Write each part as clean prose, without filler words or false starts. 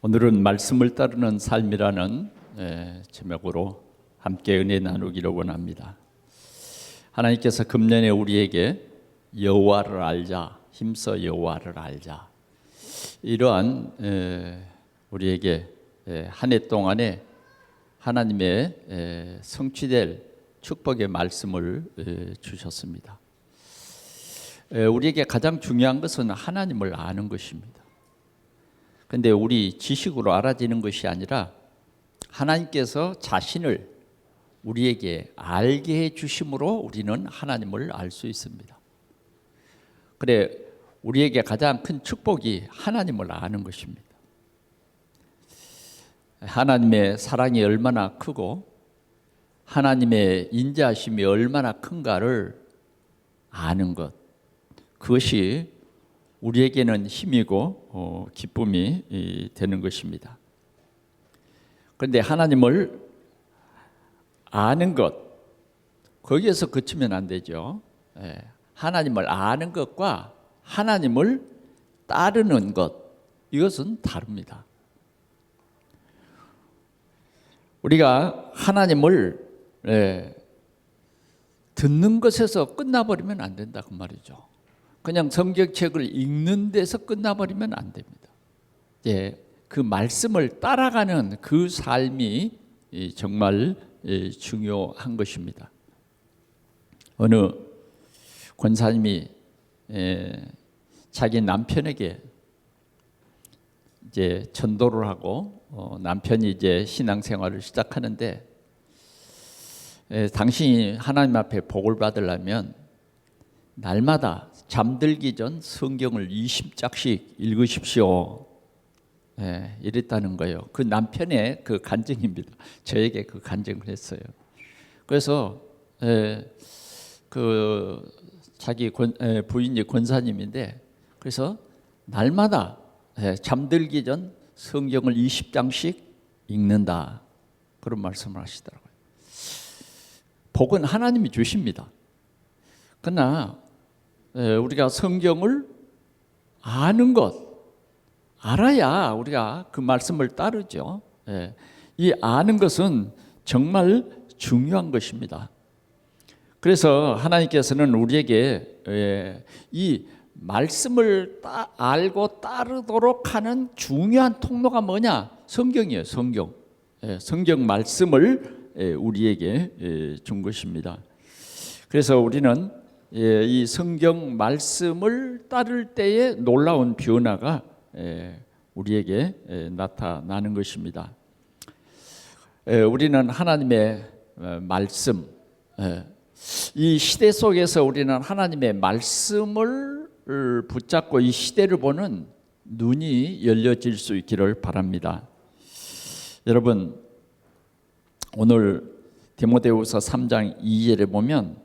오늘은 말씀을 따르는 삶이라는 제목으로 함께 은혜 나누기를 원합니다. 하나님께서 금년에 우리에게 여호와를 알자, 힘써 여호와를 알자, 이러한 우리에게 한 해 동안에 하나님의 성취될 축복의 말씀을 주셨습니다. 우리에게 가장 중요한 것은 하나님을 아는 것입니다. 그런데 우리 지식으로 알아지는 것이 아니라 하나님께서 자신을 우리에게 알게 해 주심으로 우리는 하나님을 알 수 있습니다. 그래, 우리에게 가장 큰 축복이 하나님을 아는 것입니다. 하나님의 사랑이 얼마나 크고 하나님의 인자하심이 얼마나 큰가를 아는 것, 그것이 우리에게는 힘이고 기쁨이 되는 것입니다. 그런데 하나님을 아는 것, 거기에서 그치면 안 되죠. 하나님을 아는 것과 하나님을 따르는 것, 이것은 다릅니다. 우리가 하나님을 듣는 것에서 끝나버리면 안 된다 그 말이죠. 그냥 성경책을 읽는 데서 끝나버리면 안 됩니다. 그 말씀을 따라가는 그 삶이 정말 중요한 것입니다. 어느 권사님이 자기 남편에게 이제 전도를 하고 남편이 이제 신앙생활을 시작하는데, 당신이 하나님 앞에 복을 받으려면 날마다 잠들기 전 성경을 20장씩 읽으십시오. 이랬다는 거예요. 그 남편의 그 간증입니다. 저에게 그 간증을 했어요. 그래서 그 자기 부인이 권사님인데, 그래서 날마다 잠들기 전 성경을 20장씩 읽는다, 그런 말씀을 하시더라고요. 복은 하나님이 주십니다. 그러나 우리가 성경을 아는 것, 알아야 우리가 그 말씀을 따르죠. 이 아는 것은 정말 중요한 것입니다. 그래서 하나님께서는 우리에게 이 말씀을 알고 따르도록 하는 중요한 통로가 뭐냐? 성경이에요. 성경. 성경 말씀을 우리에게 준 것입니다. 그래서 우리는 이 성경 말씀을 따를 때의 놀라운 변화가 우리에게 나타나는 것입니다. 우리는 하나님의 말씀, 이 시대 속에서 우리는 하나님의 말씀을 붙잡고 이 시대를 보는 눈이 열려질 수 있기를 바랍니다. 여러분, 오늘 디모데후서 3장 2절에 보면,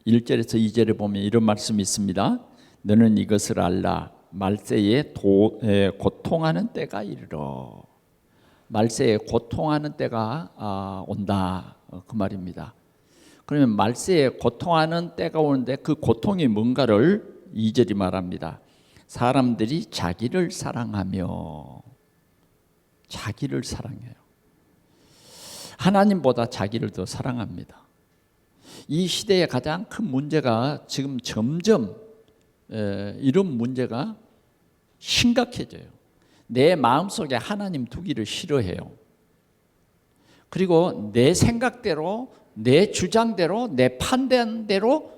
1절에서 2절에 보면 이런 말씀이 있습니다. 너는 이것을 알라. 말세에 고통하는 때가 이르러. 말세에 고통하는 때가 온다, 그 말입니다. 그러면 말세에 고통하는 때가 오는데 그 고통이 뭔가를 2절이 말합니다. 사람들이 자기를 사랑하며, 자기를 사랑해요. 하나님보다 자기를 더 사랑합니다. 이 시대의 가장 큰 문제가 지금 점점 이런 문제가 심각해져요. 내 마음속에 하나님 두기를 싫어해요. 그리고 내 생각대로, 내 주장대로, 내 판단대로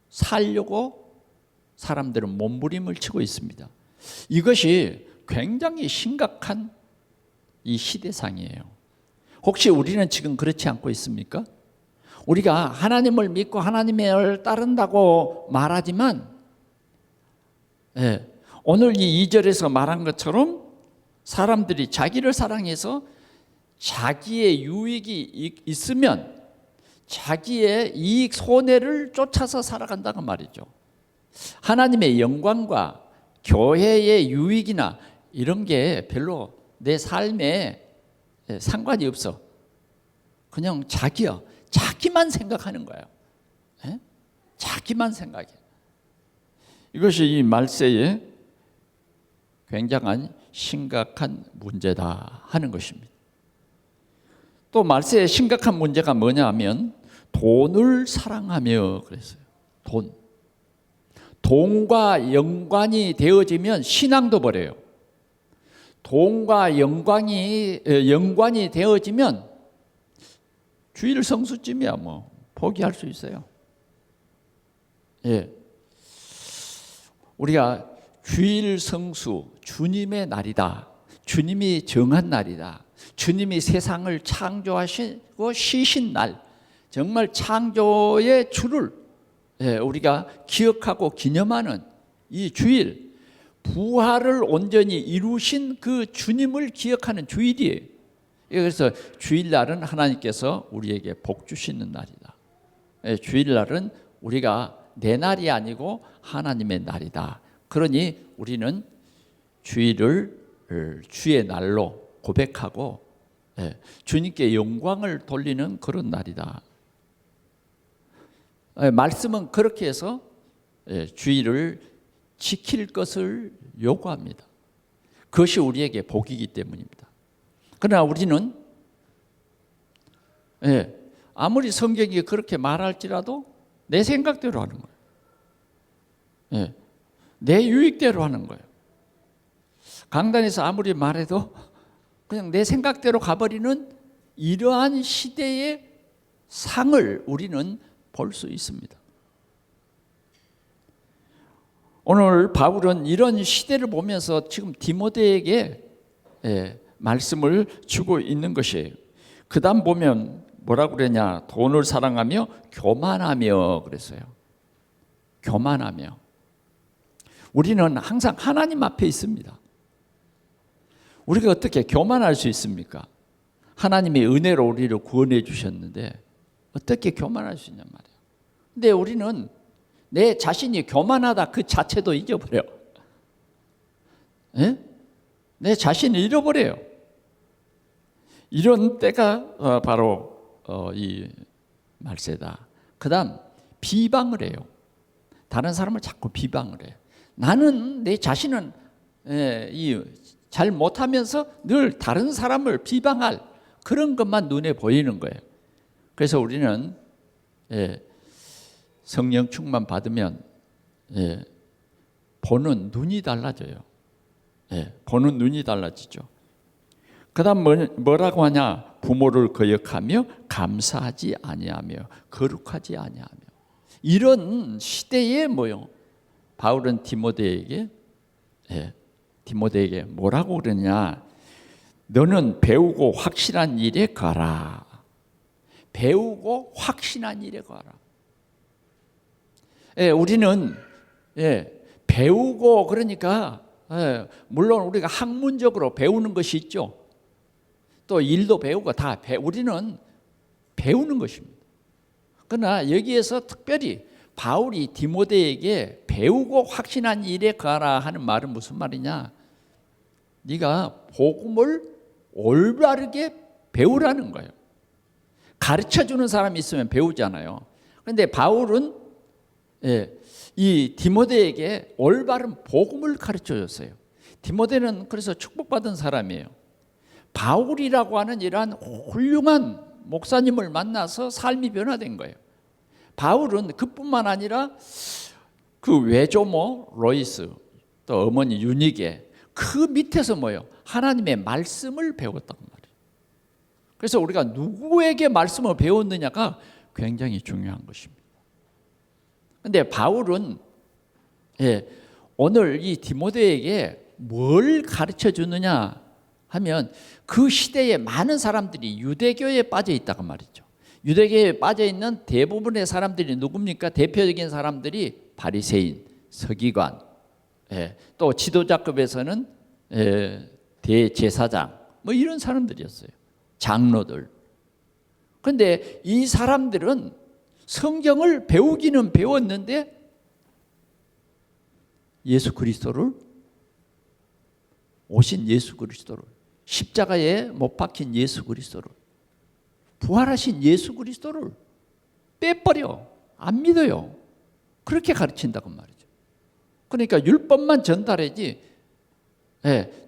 살려고 사람들은 몸부림을 치고 있습니다. 이것이 굉장히 심각한 이 시대상이에요. 혹시 우리는 지금 그렇지 않고 있습니까? 우리가 하나님을 믿고 하나님을 따른다고 말하지만, 오늘 이 2절에서 말한 것처럼 사람들이 자기를 사랑해서 자기의 유익이 있으면 자기의 이익 손해를 쫓아서 살아간다고 말이죠. 하나님의 영광과 교회의 유익이나 이런 게 별로 내 삶에 상관이 없어. 그냥 자기만 생각하는 거예요. 자기만 생각해. 이것이 이 말세의 굉장한 심각한 문제다 하는 것입니다. 또 말세의 심각한 문제가 뭐냐 하면 돈을 사랑하며 그랬어요. 돈과 연관이 되어지면 신앙도 버려요. 돈과 연관이 되어지면 주일 성수쯤이야 뭐 포기할 수 있어요. 예, 우리가 주일 성수 주님의 날이다. 주님이 정한 날이다. 주님이 세상을 창조하시고 쉬신 날, 정말 창조의 주를 우리가 기억하고 기념하는 이 주일, 부활을 온전히 이루신 그 주님을 기억하는 주일이에요. 그래서 주일날은 하나님께서 우리에게 복 주시는 날이다. 주일날은 우리가 내 날이 아니고 하나님의 날이다. 그러니 우리는 주일을 주의 날로 고백하고 주님께 영광을 돌리는 그런 날이다. 말씀은 그렇게 해서 주일을 지킬 것을 요구합니다. 그것이 우리에게 복이기 때문입니다. 그러나 우리는 아무리 성경이 그렇게 말할지라도 내 생각대로 하는 거예요. 내 유익대로 하는 거예요. 강단에서 아무리 말해도 그냥 내 생각대로 가버리는 이러한 시대의 상을 우리는 볼 수 있습니다. 오늘 바울은 이런 시대를 보면서 지금 디모데에게 말씀을 주고 있는 것이에요. 그 다음 보면 뭐라고 그러냐, 돈을 사랑하며 교만하며 그랬어요. 교만하며. 우리는 항상 하나님 앞에 있습니다. 우리가 어떻게 교만할 수 있습니까? 하나님이 은혜로 우리를 구원해 주셨는데 어떻게 교만할 수 있냔 말이에요. 근데 우리는 내 자신이 교만하다 그 자체도 잊어버려. 내 자신을 잃어버려요. 이런 때가 바로 이 말세다. 그 다음 비방을 해요. 다른 사람을 자꾸 비방을 해요. 나는 내 자신은 잘 못하면서 늘 다른 사람을 비방할 그런 것만 눈에 보이는 거예요. 그래서 우리는 성령 충만 받으면 보는 눈이 달라져요. 보는 눈이 달라지죠. 그 다음 뭐라고 하냐, 부모를 거역하며 감사하지 아니하며 거룩하지 아니하며. 이런 시대에 뭐요, 바울은 디모데에게 뭐라고 그러냐, 너는 배우고 확실한 일에 가라. 배우고 확신한 일에 가라. 우리는 배우고, 그러니까 물론 우리가 학문적으로 배우는 것이 있죠. 또 일도 배우고 다 우리는 배우는 것입니다. 그러나 여기에서 특별히 바울이 디모데에게 배우고 확신한 일에 가라 하는 말은 무슨 말이냐, 네가 복음을 올바르게 배우라는 거예요. 가르쳐주는 사람이 있으면 배우잖아요. 그런데 바울은 이 디모데에게 올바른 복음을 가르쳐줬어요. 디모데는 그래서 축복받은 사람이에요. 바울이라고 하는 이러한 훌륭한 목사님을 만나서 삶이 변화된 거예요. 바울은 그뿐만 아니라 그 외조모 로이스, 또 어머니 유니게, 그 밑에서 뭐예요? 하나님의 말씀을 배웠단 말이에요. 그래서 우리가 누구에게 말씀을 배웠느냐가 굉장히 중요한 것입니다. 그런데 바울은 오늘 이 디모데에게 뭘 가르쳐 주느냐 하면, 그 시대에 많은 사람들이 유대교에 빠져 있다고 말이죠. 유대교에 빠져 있는 대부분의 사람들이 누굽니까? 대표적인 사람들이 바리새인, 서기관, 또 지도자급에서는 대제사장, 뭐 이런 사람들이었어요. 장로들. 그런데 이 사람들은 성경을 배우기는 배웠는데 예수 그리스도를, 오신 예수 그리스도를, 십자가에 못 박힌 예수 그리스도를, 부활하신 예수 그리스도를 빼버려. 안 믿어요. 그렇게 가르친다고 말이죠. 그러니까 율법만 전달하지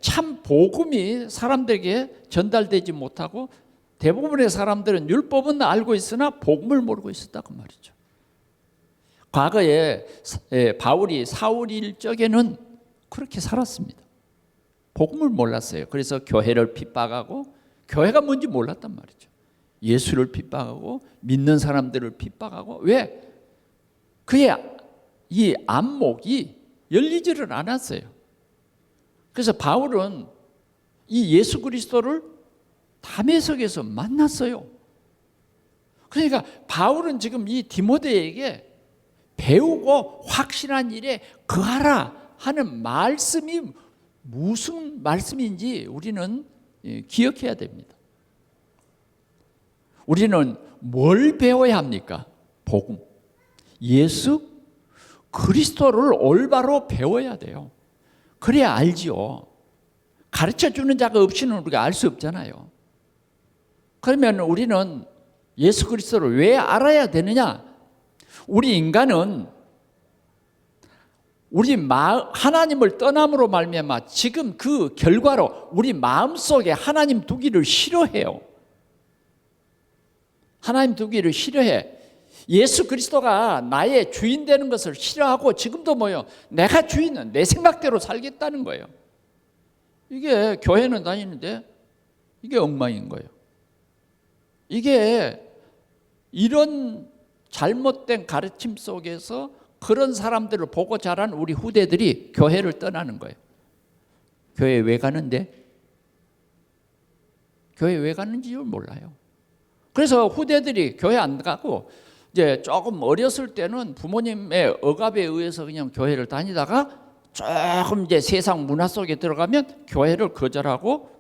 참 복음이 사람들에게 전달되지 못하고 대부분의 사람들은 율법은 알고 있으나 복음을 모르고 있었다고 말이죠. 과거에 바울이 사울일 적에는 그렇게 살았습니다. 복음을 몰랐어요. 그래서 교회를 핍박하고, 교회가 뭔지 몰랐단 말이죠. 예수를 핍박하고 믿는 사람들을 핍박하고. 왜? 그의 이 안목이 열리지를 않았어요. 그래서 바울은 이 예수 그리스도를 다메섹에서 만났어요. 그러니까 바울은 지금 이 디모데에게 배우고 확실한 일에 거하라 하는 말씀이 무슨 말씀인지 우리는 기억해야 됩니다. 우리는 뭘 배워야 합니까? 복음. 예수 그리스도를 올바로 배워야 돼요. 그래야 알지요. 가르쳐주는 자가 없이는 우리가 알 수 없잖아요. 그러면 우리는 예수 그리스도를 왜 알아야 되느냐? 우리 인간은 하나님을 떠남으로 말미암아 지금 그 결과로 우리 마음속에 하나님 두기를 싫어해요. 하나님 두기를 싫어해. 예수 그리스도가 나의 주인 되는 것을 싫어하고 지금도 내가 주인은 내 생각대로 살겠다는 거예요. 이게 교회는 다니는데 이게 엉망인 거예요. 이게 이런 잘못된 가르침 속에서 그런 사람들을 보고 자란 우리 후대들이 교회를 떠나는 거예요. 교회 왜 가는데? 교회 왜 가는지 몰라요. 그래서 후대들이 교회 안 가고 이제 조금 어렸을 때는 부모님의 억압에 의해서 그냥 교회를 다니다가 조금 이제 세상 문화 속에 들어가면 교회를 거절하고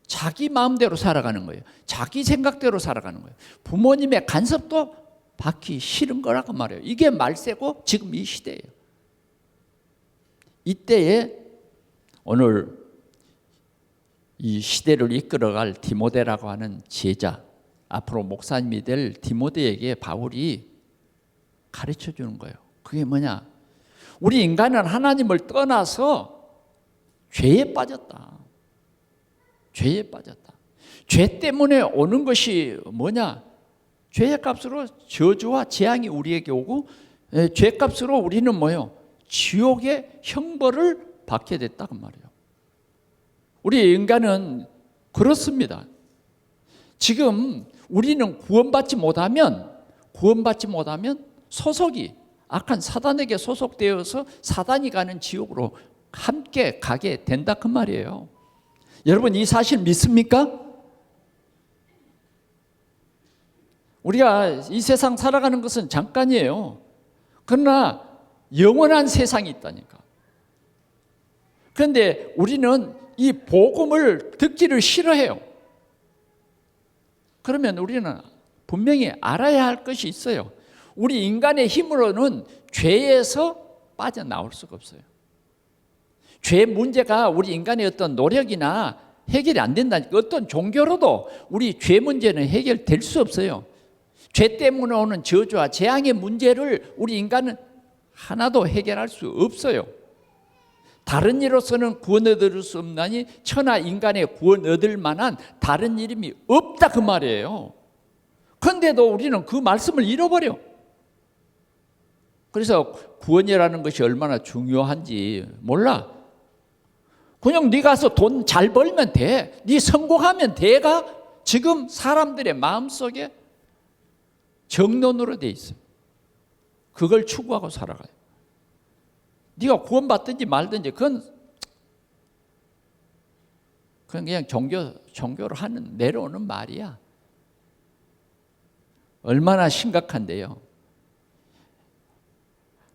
자기 마음대로 살아가는 거예요. 자기 생각대로 살아가는 거예요. 부모님의 간섭도 받기 싫은 거라고 말해요. 이게 말세고 지금 이 시대예요. 이때에 오늘 이 시대를 이끌어갈 디모데라고 하는 제자, 앞으로 목사님이 될 디모데에게 바울이 가르쳐 주는 거예요. 그게 뭐냐? 우리 인간은 하나님을 떠나서 죄에 빠졌다. 죄에 빠졌다. 죄 때문에 오는 것이 뭐냐? 죄의 값으로 저주와 재앙이 우리에게 오고, 죄 값으로 우리는 지옥의 형벌을 받게 됐다고 말이에요. 우리 인간은 그렇습니다. 지금 우리는 구원받지 못하면 소속이 악한 사단에게 소속되어서 사단이 가는 지옥으로 함께 가게 된다 그 말이에요. 여러분 이 사실 믿습니까? 우리가 이 세상 살아가는 것은 잠깐이에요. 그러나 영원한 세상이 있다니까. 그런데 우리는 이 복음을 듣기를 싫어해요. 그러면 우리는 분명히 알아야 할 것이 있어요. 우리 인간의 힘으로는 죄에서 빠져나올 수가 없어요. 죄 문제가 우리 인간의 어떤 노력이나 해결이 안 된다니까. 어떤 종교로도 우리 죄 문제는 해결될 수 없어요. 죄 때문에 오는 저주와 재앙의 문제를 우리 인간은 하나도 해결할 수 없어요. 다른 이로서는 구원 얻을 수 없나니 천하 인간의 구원 얻을 만한 다른 이름이 없다 그 말이에요. 그런데도 우리는 그 말씀을 잃어버려. 그래서 구원이라는 것이 얼마나 중요한지 몰라. 그냥 네 가서 돈 잘 벌면 돼. 네 성공하면 돼가 지금 사람들의 마음속에 정론으로 돼 있어요. 그걸 추구하고 살아가요. 네가 구원받든지 말든지 그건 그냥 종교로 하는 내려오는 말이야. 얼마나 심각한데요.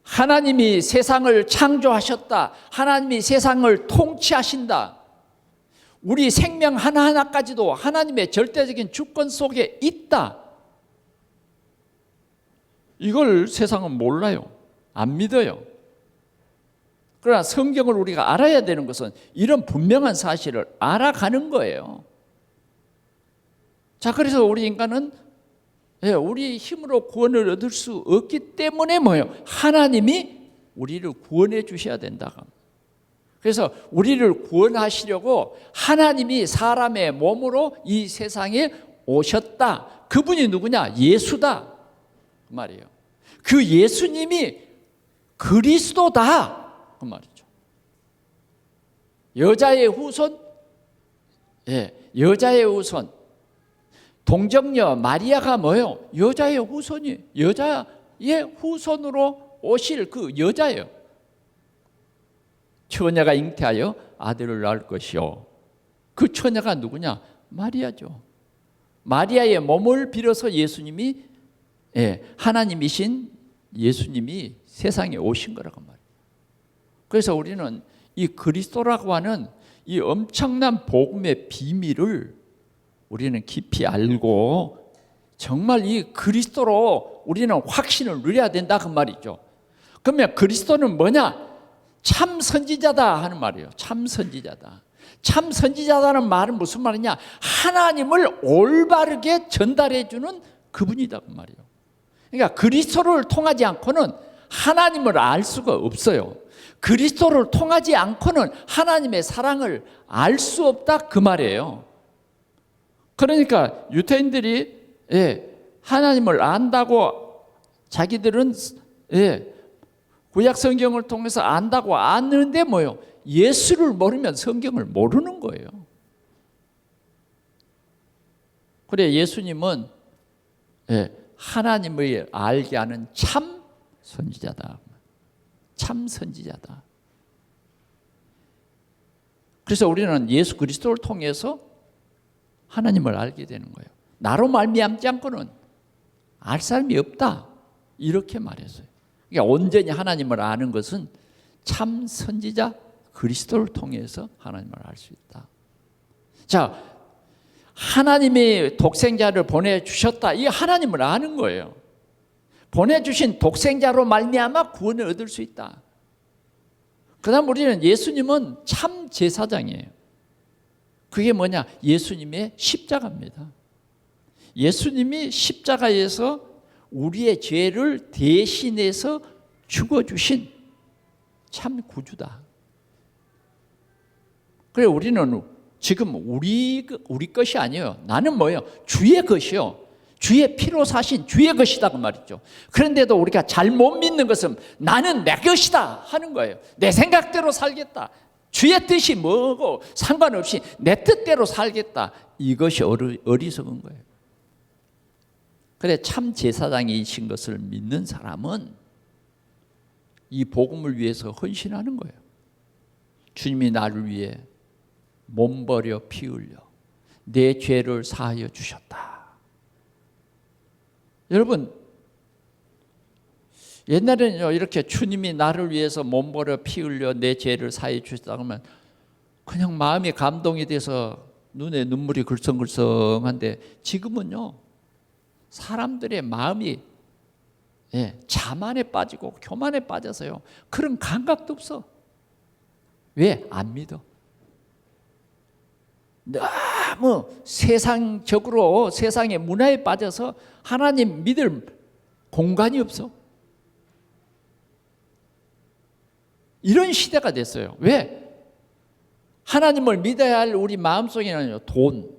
하나님이 세상을 창조하셨다. 하나님이 세상을 통치하신다. 우리 생명 하나하나까지도 하나님의 절대적인 주권 속에 있다. 이걸 세상은 몰라요. 안 믿어요. 그러나 성경을 우리가 알아야 되는 것은 이런 분명한 사실을 알아가는 거예요. 자, 그래서 우리 인간은 우리 힘으로 구원을 얻을 수 없기 때문에 하나님이 우리를 구원해 주셔야 된다. 그래서 우리를 구원하시려고 하나님이 사람의 몸으로 이 세상에 오셨다. 그분이 누구냐? 예수다 그 말이에요. 그 예수님이 그리스도다 그 말이죠. 여자의 후손, 여자의 후손. 동정녀 마리아가 뭐예요? 여자의 후손이, 여자의 후손으로 오실 그 여자예요. 처녀가 잉태하여 아들을 낳을 것이요. 그 처녀가 누구냐? 마리아죠. 마리아의 몸을 빌어서 예수님이, 하나님이신 예수님이 세상에 오신 거라고 말이에요. 그래서 우리는 이 그리스도라고 하는 이 엄청난 복음의 비밀을 우리는 깊이 알고 정말 이 그리스도로 우리는 확신을 누려야 된다 그 말이죠. 그러면 그리스도는 뭐냐? 참 선지자다 하는 말이에요. 참 선지자다. 참 선지자다는 말은 무슨 말이냐? 하나님을 올바르게 전달해 주는 그분이다 그 말이에요. 그러니까 그리스도를 통하지 않고는 하나님을 알 수가 없어요. 그리스도를 통하지 않고는 하나님의 사랑을 알 수 없다 그 말이에요. 그러니까 유대인들이 하나님을 안다고 자기들은 구약 성경을 통해서 안다고 아는데 뭐예요? 예수를 모르면 성경을 모르는 거예요. 그래 예수님은 하나님을 알게 하는 참 선지자다. 참 선지자다. 그래서 우리는 예수 그리스도를 통해서 하나님을 알게 되는 거예요. 나로 말미암지 않고는 알 사람이 없다. 이렇게 말했어요. 그러니까 온전히 하나님을 아는 것은 참 선지자 그리스도를 통해서 하나님을 알 수 있다. 자, 하나님이 독생자를 보내주셨다. 이 하나님을 아는 거예요. 보내주신 독생자로 말미암아 구원을 얻을 수 있다. 그 다음 우리는 예수님은 참 제사장이에요. 그게 뭐냐? 예수님의 십자가입니다. 예수님이 십자가에서 우리의 죄를 대신해서 죽어주신 참 구주다. 그래 우리는 지금 우리 것이 아니에요. 나는 뭐예요? 주의 것이요. 주의 피로 사신 주의 것이다 그 말이죠. 그런데도 우리가 잘못 믿는 것은 나는 내 것이다 하는 거예요. 내 생각대로 살겠다. 주의 뜻이 뭐고 상관없이 내 뜻대로 살겠다. 이것이 어리석은 거예요. 그래 참 제사장이신 것을 믿는 사람은 이 복음을 위해서 헌신하는 거예요. 주님이 나를 위해 몸 버려 피 흘려 내 죄를 사하여 주셨다. 여러분 옛날에는요 이렇게 주님이 나를 위해서 몸 버려 피 흘려 내 죄를 사하여 주셨다 그러면 그냥 마음이 감동이 돼서 눈에 눈물이 글썽글썽한데 지금은요 사람들의 마음이 자만에 빠지고 교만에 빠져서요 그런 감각도 없어. 왜? 안 믿어. 너무 세상적으로 세상의 문화에 빠져서 하나님 믿을 공간이 없어. 이런 시대가 됐어요. 왜? 하나님을 믿어야 할 우리 마음속에는 돈,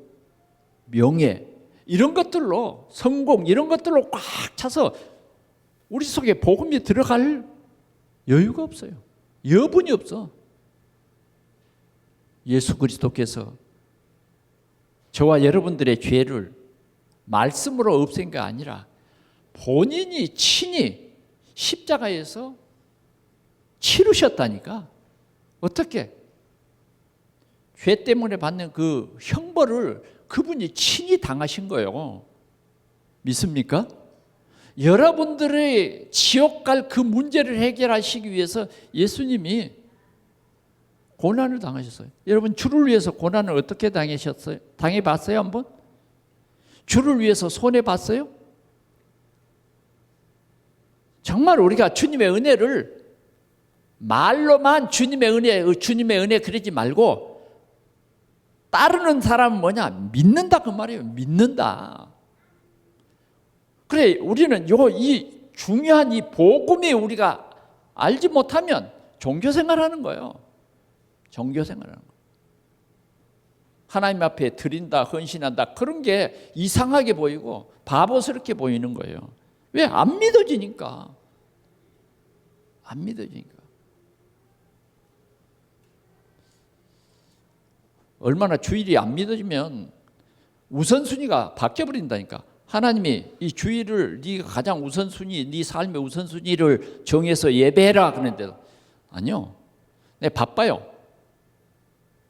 명예 이런 것들로 성공 이런 것들로 꽉 차서 우리 속에 복음이 들어갈 여유가 없어요. 여분이 없어. 예수 그리스도께서 저와 여러분들의 죄를 말씀으로 없앤 게 아니라 본인이 친히 십자가에서 치르셨다니까. 어떻게? 죄 때문에 받는 그 형벌을 그분이 친히 당하신 거예요. 믿습니까? 여러분들의 지옥 갈 그 문제를 해결하시기 위해서 예수님이 고난을 당하셨어요. 여러분 주를 위해서 고난을 어떻게 당하셨어요? 당해봤어요 한번? 주를 위해서 손해봤어요? 정말 우리가 주님의 은혜를 말로만 주님의 은혜 그러지 말고 따르는 사람은 뭐냐? 믿는다 그 말이에요. 믿는다. 그래 우리는 이 중요한 이 복음이 우리가 알지 못하면 종교생활하는 거예요. 종교 생활하는 거예요. 하나님 앞에 드린다, 헌신한다, 그런 게 이상하게 보이고 바보스럽게 보이는 거예요. 왜? 안 믿어지니까. 안 믿어지니까. 얼마나 주일이 안 믿어지면 우선순위가 바뀌어버린다니까. 하나님이 이 주일을 네가 가장 우선순위, 네 삶의 우선순위를 정해서 예배해라 그러는데도 아니요. 내 바빠요.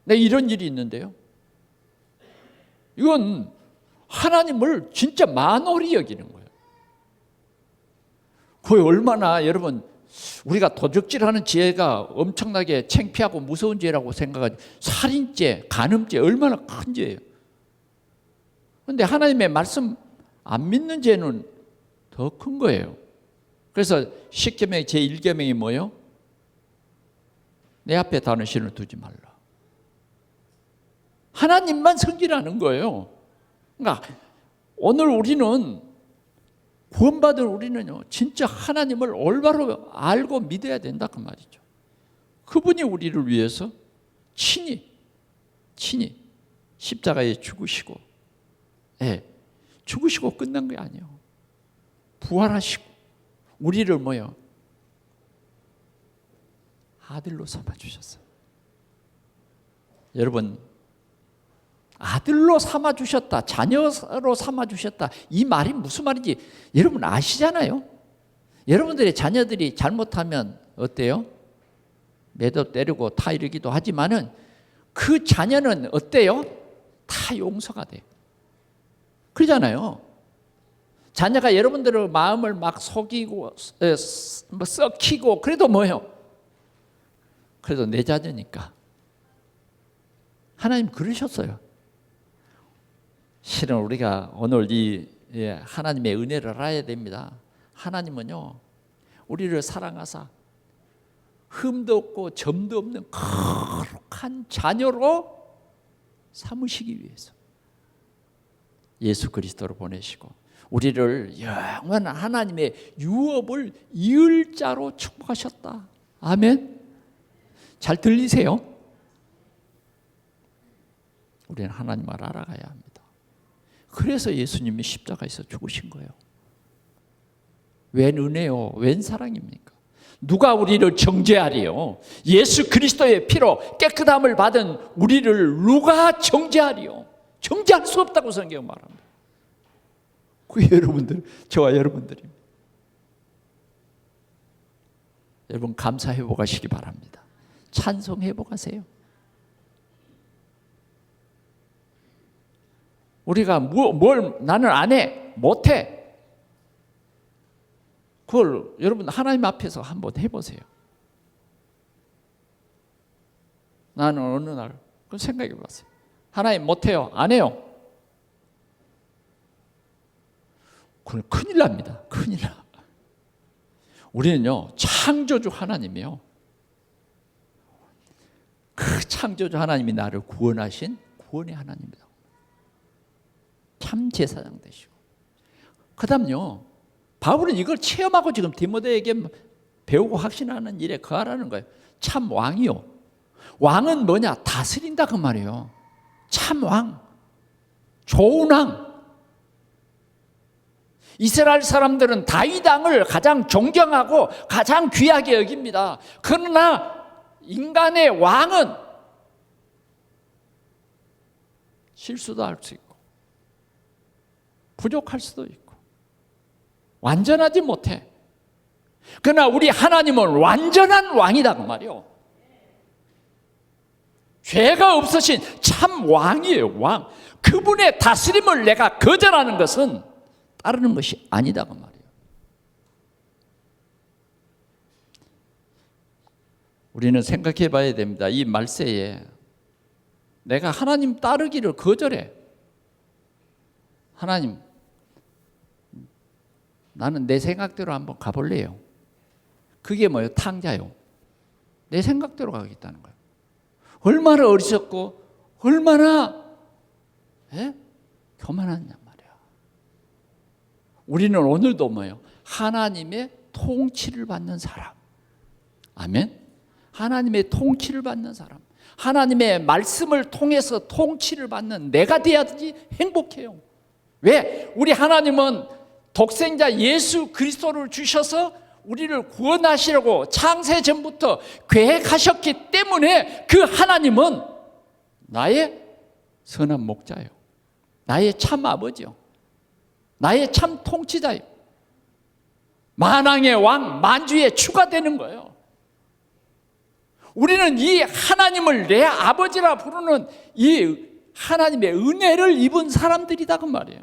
내 이런 일이 있는데요. 이건 하나님을 진짜 만홀히 여기는 거예요. 그게 얼마나 여러분 우리가 도적질하는 죄가 엄청나게 창피하고 무서운 죄라고 생각하지. 살인죄, 간음죄 얼마나 큰 죄예요. 그런데 하나님의 말씀 안 믿는 죄는 더 큰 거예요. 그래서 10계명 제1계명이 뭐예요? 내 앞에 다른 신을 두지 말라. 하나님만 섬기라는 거예요. 그러니까 오늘 우리는 구원받은 우리는요, 진짜 하나님을 올바로 알고 믿어야 된다 그 말이죠. 그분이 우리를 위해서 친히 십자가에 죽으시고, 죽으시고 끝난 게 아니에요. 부활하시고 우리를 뭐요? 아들로 삼아 주셨어요. 여러분, 아들로 삼아 주셨다, 자녀로 삼아 주셨다, 이 말이 무슨 말인지 여러분 아시잖아요. 여러분들의 자녀들이 잘못하면 어때요? 매도 때리고 타이르기도 하지만은 그 자녀는 어때요? 다 용서가 돼요. 그러잖아요. 자녀가 여러분들의 마음을 막 속이고 썩히고 그래도 뭐예요? 그래도 내 자녀니까. 하나님 그러셨어요. 실은 우리가 오늘 이 하나님의 은혜를 알아야 됩니다. 하나님은요, 우리를 사랑하사 흠도 없고 점도 없는 거룩한 자녀로 삼으시기 위해서 예수 그리스도를 보내시고 우리를 영원한 하나님의 유업을 이을 자로 축복하셨다. 아멘. 잘 들리세요? 우리는 하나님을 알아가야 합니다. 그래서 예수님이 십자가에서 죽으신 거예요. 웬 은혜요? 웬 사랑입니까? 누가 우리를 정죄하리요? 예수 그리스도의 피로 깨끗함을 받은 우리를 누가 정죄하리요? 정죄할 수 없다고 성경 말합니다. 그게 여러분들, 저와 여러분들입니다. 여러분 감사회복하시기 바랍니다. 찬송회복하세요. 우리가 뭘 나는 안 해, 못 해. 그걸 여러분 하나님 앞에서 한번 해보세요. 나는 어느 날 그걸 생각해 봤어요. 하나님 못 해요, 안 해요. 그건 큰일 납니다. 큰일 나. 우리는요, 창조주 하나님이요, 그 창조주 하나님이 나를 구원하신 구원의 하나님이다. 참 제사장 되시고. 그 다음요, 바울은 이걸 체험하고 지금 디모데에게 배우고 확신하는 일에 거하라는 거예요. 참 왕이요. 왕은 뭐냐? 다스린다 그 말이에요. 참 왕, 좋은 왕. 이스라엘 사람들은 다윗 왕을 가장 존경하고 가장 귀하게 여깁니다. 그러나 인간의 왕은 실수도 할 수 있고 부족할 수도 있고 완전하지 못해. 그러나 우리 하나님은 완전한 왕이다 그 말이요. 죄가 없으신 참 왕이에요. 왕. 그분의 다스림을 내가 거절하는 것은 따르는 것이 아니다 그 말이에요. 우리는 생각해 봐야 됩니다. 이 말세에 내가 하나님 따르기를 거절해. 하나님, 나는 내 생각대로 한번 가볼래요. 그게 뭐예요? 탕자요. 내 생각대로 가겠다는 거예요. 얼마나 어리석고 얼마나 교만하냐 말이야. 우리는 오늘도 뭐예요? 하나님의 통치를 받는 사람. 아멘. 하나님의 통치를 받는 사람. 하나님의 말씀을 통해서 통치를 받는 내가 돼야지 행복해요. 왜? 우리 하나님은 독생자 예수 그리스도를 주셔서 우리를 구원하시려고 창세 전부터 계획하셨기 때문에 그 하나님은 나의 선한 목자예요. 나의 참 아버지요. 나의 참 통치자예요. 만왕의 왕, 만주의 주가 되는 거예요. 우리는 이 하나님을 내 아버지라 부르는 이 하나님의 은혜를 입은 사람들이다 그 말이에요.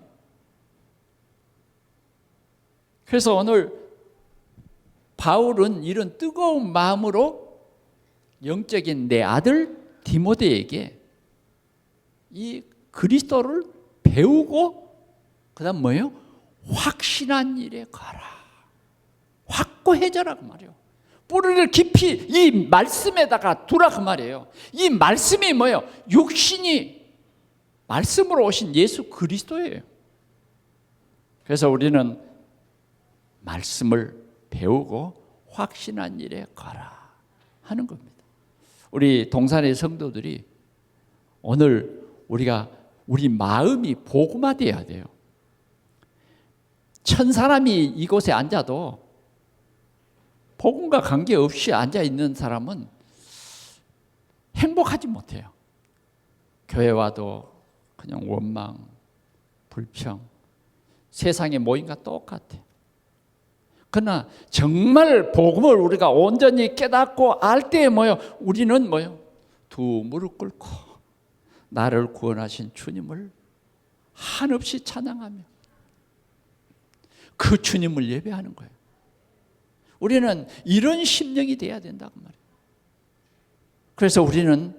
그래서 오늘 바울은 이런 뜨거운 마음으로 영적인 내 아들 디모데에게 이 그리스도를 배우고 그다음 뭐예요? 확신한 일에 가라. 확고해져라 그 말이에요. 뿌리를 깊이 이 말씀에다가 두라 그 말이에요. 이 말씀이 뭐예요? 육신이 말씀으로 오신 예수 그리스도예요. 그래서 우리는 말씀을 배우고 확신한 일에 가라 하는 겁니다. 우리 동산의 성도들이 오늘 우리 마음이 복음화되어야 돼요. 천 사람이 이곳에 앉아도 복음과 관계없이 앉아있는 사람은 행복하지 못해요. 교회 와도 그냥 원망, 불평, 세상의 모임과 똑같아. 그러나 정말 복음을 우리가 온전히 깨닫고 알 때에 우리는 두 무릎 꿇고 나를 구원하신 주님을 한없이 찬양하며 그 주님을 예배하는 거예요. 우리는 이런 심령이 돼야 된다고 말이에요. 그래서 우리는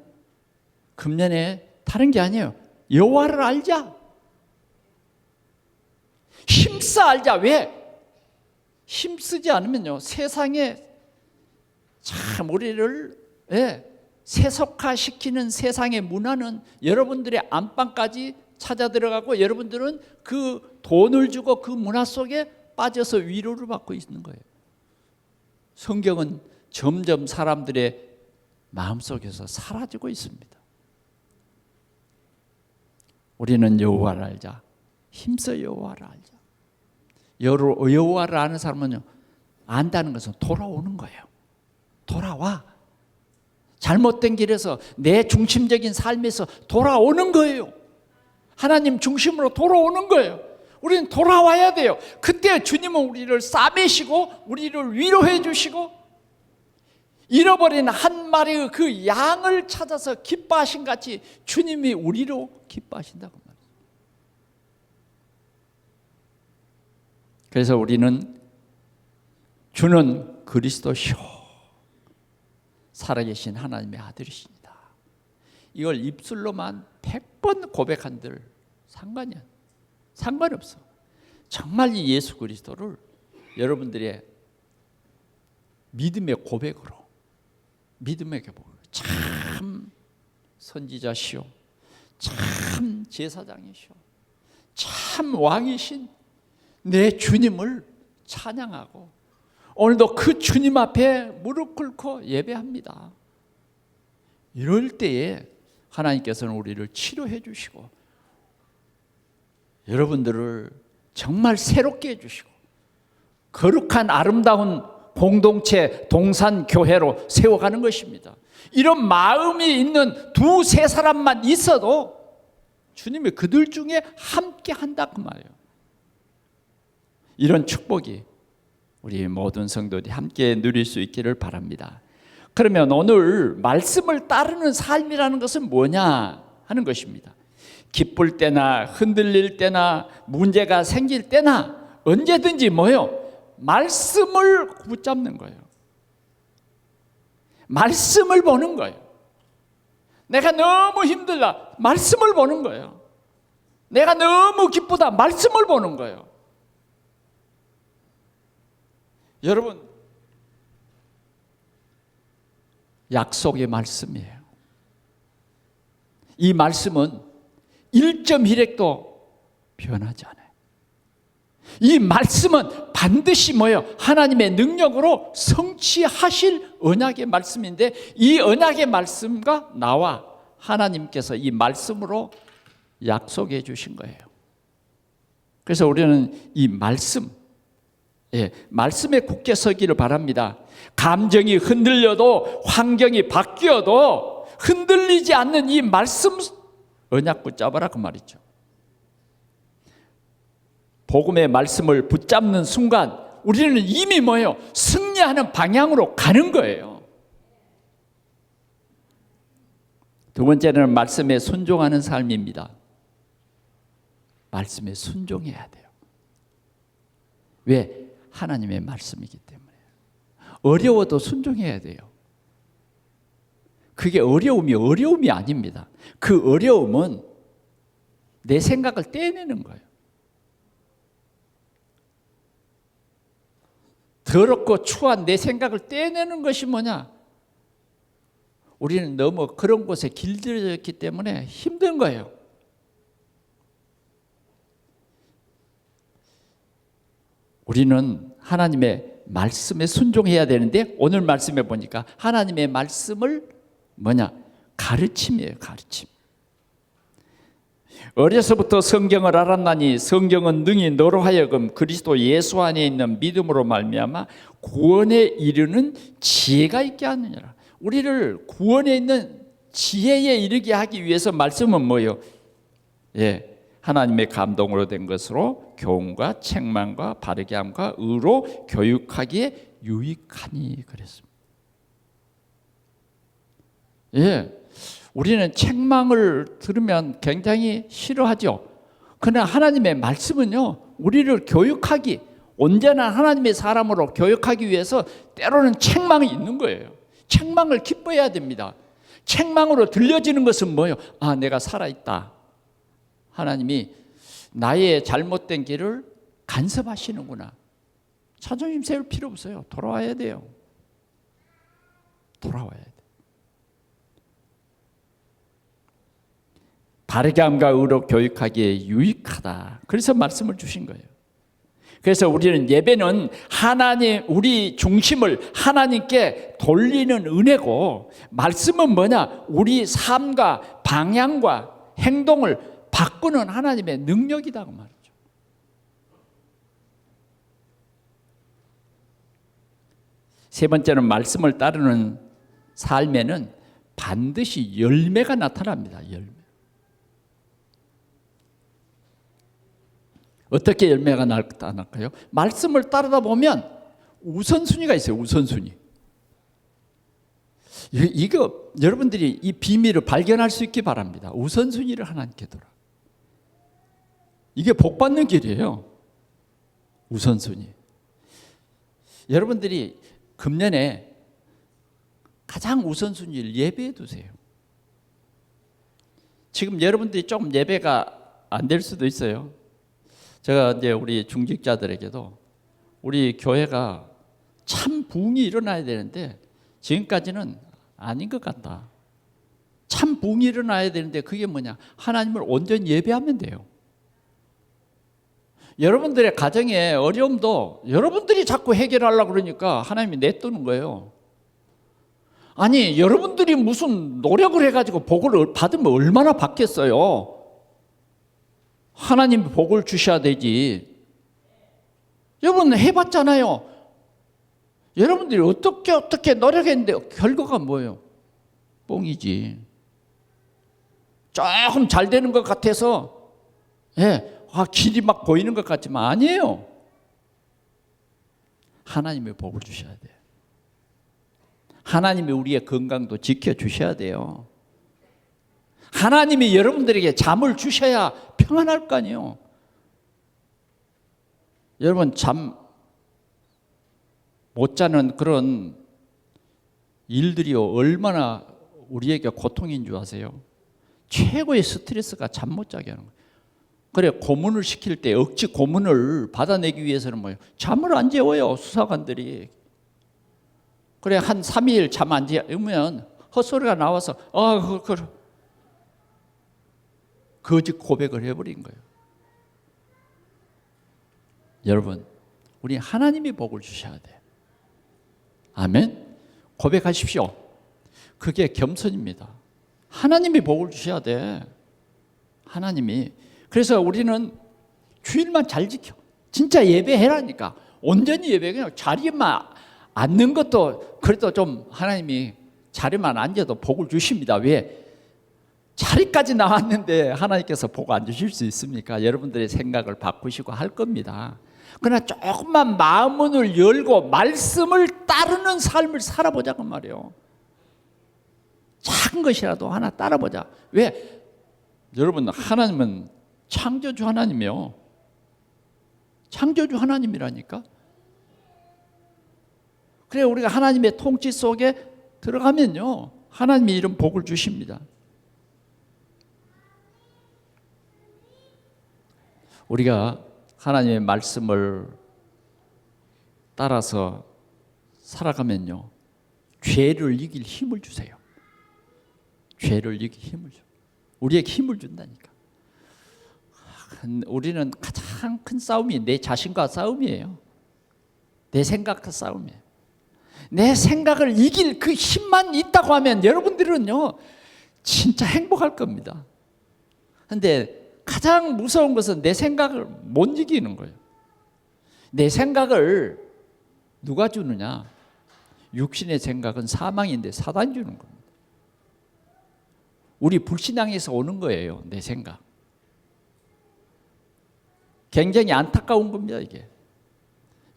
금년에 다른 게 아니에요. 여호와를 알자. 힘써 알자. 왜? 힘쓰지 않으면요, 세상에 참 우리를 세속화시키는 세상의 문화는 여러분들의 안방까지 찾아 들어가고 여러분들은 그 돈을 주고 그 문화 속에 빠져서 위로를 받고 있는 거예요. 성경은 점점 사람들의 마음속에서 사라지고 있습니다. 우리는 여호와를 알자. 힘써 여호와를 알자. 여호와를 아는 사람은요, 안다는 것은 돌아오는 거예요. 돌아와. 잘못된 길에서 내 중심적인 삶에서 돌아오는 거예요. 하나님 중심으로 돌아오는 거예요. 우리는 돌아와야 돼요. 그때 주님은 우리를 싸매시고 우리를 위로해 주시고 잃어버린 한 마리의 그 양을 찾아서 기뻐하신 같이 주님이 우리로 기뻐하신다고 말이에요. 그래서 우리는 주는 그리스도시오, 살아계신 하나님의 아들이십니다. 이걸 입술로만 100번 고백한들 상관이 없어. 정말 이 예수 그리스도를 여러분들의 믿음의 고백으로 참 선지자시오, 참 제사장이시오, 참 왕이신 내 주님을 찬양하고 오늘도 그 주님 앞에 무릎 꿇고 예배합니다. 이럴 때에 하나님께서는 우리를 치료해 주시고 여러분들을 정말 새롭게 해주시고 거룩한 아름다운 공동체 동산교회로 세워가는 것입니다. 이런 마음이 있는 두세 사람만 있어도 주님이 그들 중에 함께 한다 그 말이에요. 이런 축복이 우리 모든 성도들이 함께 누릴 수 있기를 바랍니다. 그러면 오늘 말씀을 따르는 삶이라는 것은 뭐냐 하는 것입니다. 기쁠 때나 흔들릴 때나 문제가 생길 때나 언제든지 말씀을 붙잡는 거예요. 말씀을 보는 거예요. 내가 너무 힘들다, 말씀을 보는 거예요. 내가 너무 기쁘다, 말씀을 보는 거예요. 여러분, 약속의 말씀이에요. 이 말씀은 1.1핵도 변하지 않아요. 이 말씀은 반드시 뭐예요? 하나님의 능력으로 성취하실 언약의 말씀인데, 이 언약의 말씀과 나와 하나님께서 이 말씀으로 약속해 주신 거예요. 그래서 우리는 이 말씀, 말씀에 굳게 서기를 바랍니다. 감정이 흔들려도, 환경이 바뀌어도 흔들리지 않는 이 말씀 언약 붙잡아라, 그 말이죠. 복음의 말씀을 붙잡는 순간 우리는 이미 뭐예요? 승리하는 방향으로 가는 거예요. 두 번째는 말씀에 순종하는 삶입니다. 말씀에 순종해야 돼요. 왜? 하나님의 말씀이기 때문에. 어려워도 순종해야 돼요. 그게 어려움이 아닙니다. 그 어려움은 내 생각을 떼내는 거예요. 더럽고 추한 내 생각을 떼내는 것이 뭐냐? 우리는 너무 그런 곳에 길들여졌기 때문에 힘든 거예요. 우리는 하나님의 말씀에 순종해야 되는데, 오늘 말씀에 보니까 하나님의 말씀을 가르침이에요. 가르침. 어려서부터 성경을 알았나니 성경은 능히 너로 하여금 그리스도 예수 안에 있는 믿음으로 말미암아 구원에 이르는 지혜가 있게 하느니라. 우리를 구원에 있는 지혜에 이르게 하기 위해서 말씀은 뭐예요? 하나님의 감동으로 된 것으로 교훈과 책망과 바르게 함과 의로 교육하기에 유익하니 그랬습니다. 우리는 책망을 들으면 굉장히 싫어하죠. 그러나 하나님의 말씀은요, 우리를 교육하기, 언제나 하나님의 사람으로 교육하기 위해서 때로는 책망이 있는 거예요. 책망을 기뻐해야 됩니다. 책망으로 들려지는 것은 뭐예요? 아, 내가 살아있다. 하나님이 나의 잘못된 길을 간섭하시는구나. 자존심 세울 필요 없어요. 돌아와야 돼요. 돌아와야 돼요. 바르게 함과 의로 교육하기에 유익하다. 그래서 말씀을 주신 거예요. 그래서 우리는 예배는 하나님, 우리 중심을 하나님께 돌리는 은혜고, 말씀은 뭐냐? 우리 삶과 방향과 행동을 바꾸는 하나님의 능력이다, 그 말이죠. 세 번째는 말씀을 따르는 삶에는 반드시 열매가 나타납니다. 열매. 어떻게 열매가 나타날까요? 말씀을 따르다 보면 우선순위가 있어요. 우선순위. 이거 여러분들이 이 비밀을 발견할 수 있기 바랍니다. 우선순위를 하나님께 돌아. 이게 복받는 길이에요. 우선순위. 여러분들이 금년에 가장 우선순위를 예배해 두세요. 지금 여러분들이 조금 예배가 안 될 수도 있어요. 제가 이제 우리 중직자들에게도 우리 교회가 참 부흥이 일어나야 되는데 지금까지는 아닌 것 같다. 참 부흥이 일어나야 되는데 그게 뭐냐? 하나님을 온전히 예배하면 돼요. 여러분들의 가정의 어려움도 여러분들이 자꾸 해결하려고 그러니까 하나님이 내두는 거예요. 아니, 여러분들이 무슨 노력을 해가지고 복을 받으면 얼마나 받겠어요? 하나님이 복을 주셔야 되지. 여러분 해봤잖아요. 여러분들이 어떻게 노력했는데 결과가 뭐예요? 뻥이지. 조금 잘 되는 것 같아서 길이 막 보이는 것 같지만 아니에요. 하나님이 복을 주셔야 돼요. 하나님이 우리의 건강도 지켜주셔야 돼요. 하나님이 여러분들에게 잠을 주셔야 평안할 거 아니에요. 여러분 잠 못 자는 그런 일들이요 얼마나 우리에게 고통인 줄 아세요? 최고의 스트레스가 잠 못 자게 하는 거예요. 그래, 고문을 시킬 때 억지 고문을 받아내기 위해서는 뭐예요? 잠을 안 재워요, 수사관들이. 그래, 한 3일 잠 안 재우면 헛소리가 나와서 거짓 고백을 해버린 거예요. 여러분, 우리 하나님이 복을 주셔야 돼요. 아멘. 고백하십시오. 그게 겸손입니다. 하나님이 복을 주셔야 돼. 하나님이. 그래서 우리는 주일만 잘 지켜. 진짜 예배해라니까. 온전히 예배. 그냥 자리만 앉는 것도 그래도 좀 하나님이 자리만 앉아도 복을 주십니다. 왜? 자리까지 나왔는데 하나님께서 복 안 주실 수 있습니까? 여러분들의 생각을 바꾸시고 할 겁니다. 그러나 조금만 마음문을 열고 말씀을 따르는 삶을 살아보자고 말이에요. 작은 것이라도 하나 따라보자. 왜? 여러분, 하나님은 창조주 하나님이요. 창조주 하나님이라니까. 그래, 우리가 하나님의 통치 속에 들어가면요, 하나님이 이런 복을 주십니다. 우리가 하나님의 말씀을 따라서 살아가면요, 죄를 이길 힘을 주세요. 죄를 이길 힘을 줘. 우리에게 힘을 준다니까. 우리는 가장 큰 싸움이 내 자신과 싸움이에요. 내 생각과 싸움이에요. 내 생각을 이길 그 힘만 있다고 하면 여러분들은요, 진짜 행복할 겁니다. 그런데 가장 무서운 것은 내 생각을 못 이기는 거예요. 내 생각을 누가 주느냐? 육신의 생각은 사망인데 사단이 주는 겁니다. 우리 불신앙에서 오는 거예요. 내 생각. 굉장히 안타까운 겁니다, 이게.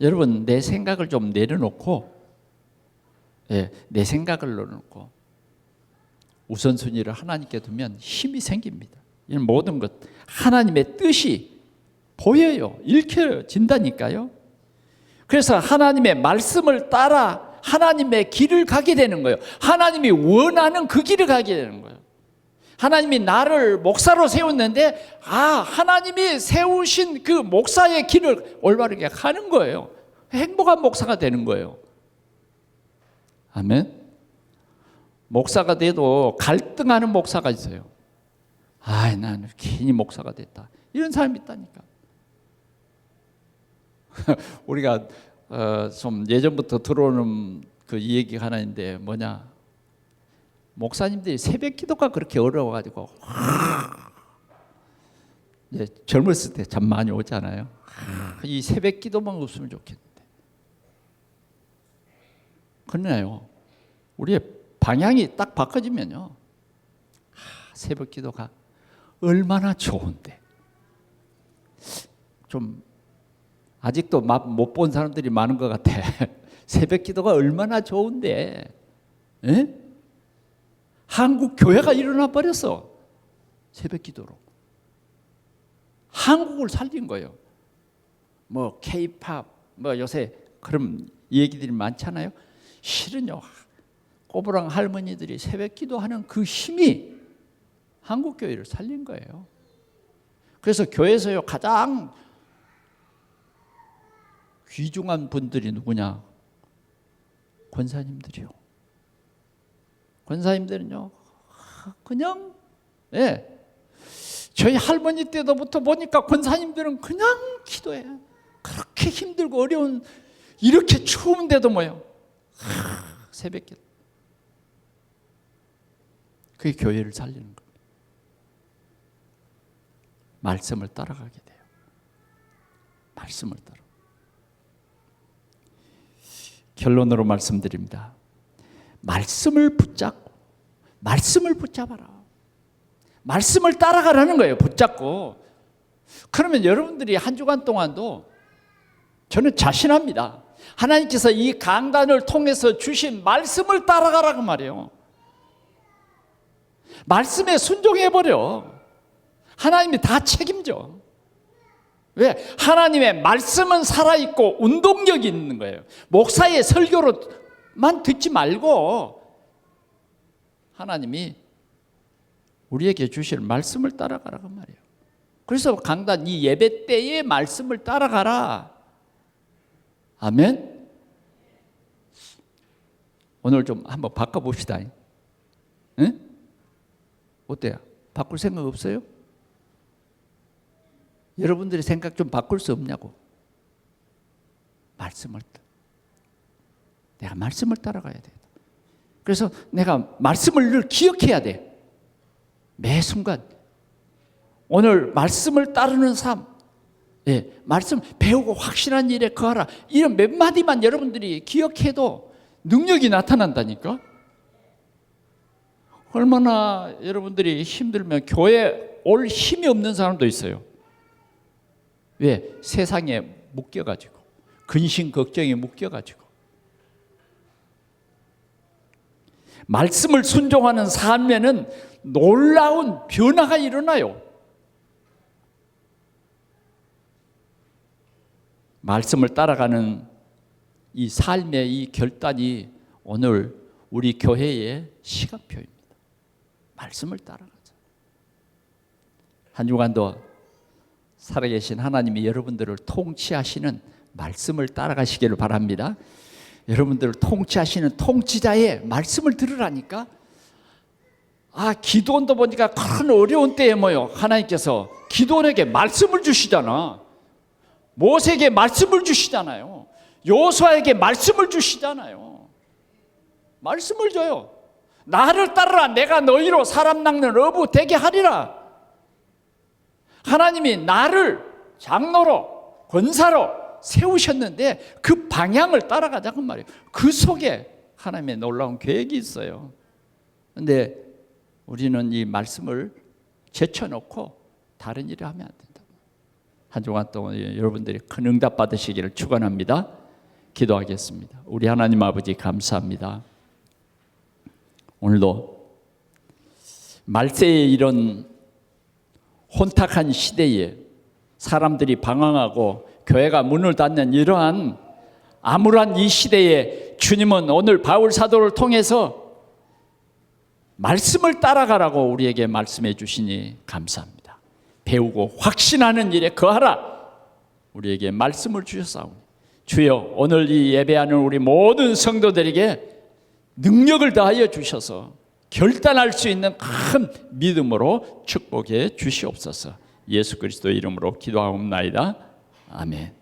여러분, 내 생각을 좀 내려놓고, 내 생각을 내려놓고 우선순위를 하나님께 두면 힘이 생깁니다. 이 모든 것 하나님의 뜻이 보여요. 읽혀진다니까요. 그래서 하나님의 말씀을 따라 하나님의 길을 가게 되는 거예요. 하나님이 원하는 그 길을 가게 되는 거예요. 하나님이 나를 목사로 세웠는데 하나님이 세우신 그 목사의 길을 올바르게 가는 거예요. 행복한 목사가 되는 거예요. 아멘. 목사가 돼도 갈등하는 목사가 있어요. 나는 괜히 목사가 됐다. 이런 사람이 있다니까. 우리가 좀 예전부터 들어오는 그 이 얘기가 하나 있는데 뭐냐? 목사님들이 새벽 기도가 그렇게 어려워가지고 이제 젊었을 때 잠 많이 오잖아요. 이 새벽 기도만 없으면 좋겠는데. 그러나요, 우리의 방향이 딱 바꿔지면요, 새벽 기도가 얼마나 좋은데. 좀 아직도 못 본 사람들이 많은 것 같아. 새벽 기도가 얼마나 좋은데. 에? 한국 교회가 일어나 버렸어. 새벽 기도로. 한국을 살린 거예요. 뭐 K-팝, 뭐 요새 그런 얘기들이 많잖아요. 실은요, 꼬부랑 할머니들이 새벽 기도하는 그 힘이 한국 교회를 살린 거예요. 그래서 교회에서요, 가장 귀중한 분들이 누구냐? 권사님들이요. 권사님들은요, 그냥, 저희 할머니 때부터 보니까 권사님들은 그냥 기도해. 그렇게 힘들고 어려운, 이렇게 추운데도 뭐요? 새벽 기도. 그게 교회를 살리는 거예요. 말씀을 따라가게 돼요. 말씀을 따라. 결론으로 말씀드립니다. 말씀을 붙잡고, 말씀을 붙잡아라. 말씀을 따라가라는 거예요. 붙잡고. 그러면 여러분들이 한 주간 동안도 저는 자신합니다. 하나님께서 이 강단을 통해서 주신 말씀을 따라가라고 말이에요. 말씀에 순종해버려. 하나님이 다 책임져. 왜? 하나님의 말씀은 살아있고 운동력이 있는 거예요. 목사의 설교로만 듣지 말고 하나님이 우리에게 주실 말씀을 따라가라고 말이에요. 그래서 강단, 이 예배 때의 말씀을 따라가라. 아멘. 오늘 좀 한번 바꿔봅시다. 응? 어때요? 바꿀 생각 없어요? 여러분들의 생각 좀 바꿀 수 없냐고. 내가 말씀을 따라가야 돼. 그래서 내가 말씀을 늘 기억해야 돼. 매 순간 오늘 말씀을 따르는 삶, 말씀 배우고 확실한 일에 거하라. 이런 몇 마디만 여러분들이 기억해도 능력이 나타난다니까. 얼마나 여러분들이 힘들면 교회 올 힘이 없는 사람도 있어요. 왜? 세상에 묶여가지고, 근심 걱정에 묶여가지고. 말씀을 순종하는 삶에는 놀라운 변화가 일어나요. 말씀을 따라가는 이 삶의 이 결단이 오늘 우리 교회의 시간표입니다. 말씀을 따라가자. 한 주간도 살아계신 하나님이 여러분들을 통치하시는 말씀을 따라가시기를 바랍니다. 여러분들을 통치하시는 통치자의 말씀을 들으라니까. 기드온도 보니까 큰 어려운 때에 하나님께서 기드온에게 말씀을 주시잖아. 모세에게 말씀을 주시잖아요. 여호수아에게 말씀을 주시잖아요. 말씀을 줘요. 나를 따르라. 내가 너희로 사람 낚는 어부 되게 하리라. 하나님이 나를 장로로 권사로 세우셨는데 그 방향을 따라가자고 말이에요. 그 속에 하나님의 놀라운 계획이 있어요. 그런데 우리는 이 말씀을 제쳐놓고 다른 일을 하면 안 된다. 한 주간 동안 여러분들이 큰 응답 받으시기를 축원합니다. 기도하겠습니다. 우리 하나님 아버지 감사합니다. 오늘도 말세의 이런 혼탁한 시대에 사람들이 방황하고 교회가 문을 닫는 이러한 암울한 이 시대에 주님은 오늘 바울 사도를 통해서 말씀을 따라가라고 우리에게 말씀해 주시니 감사합니다. 배우고 확신하는 일에 거하라. 우리에게 말씀을 주셨사오니 주여 오늘 이 예배하는 우리 모든 성도들에게 능력을 다하여 주셔서 결단할 수 있는 큰 믿음으로 축복해 주시옵소서. 예수 그리스도의 이름으로 기도하옵나이다. 아멘.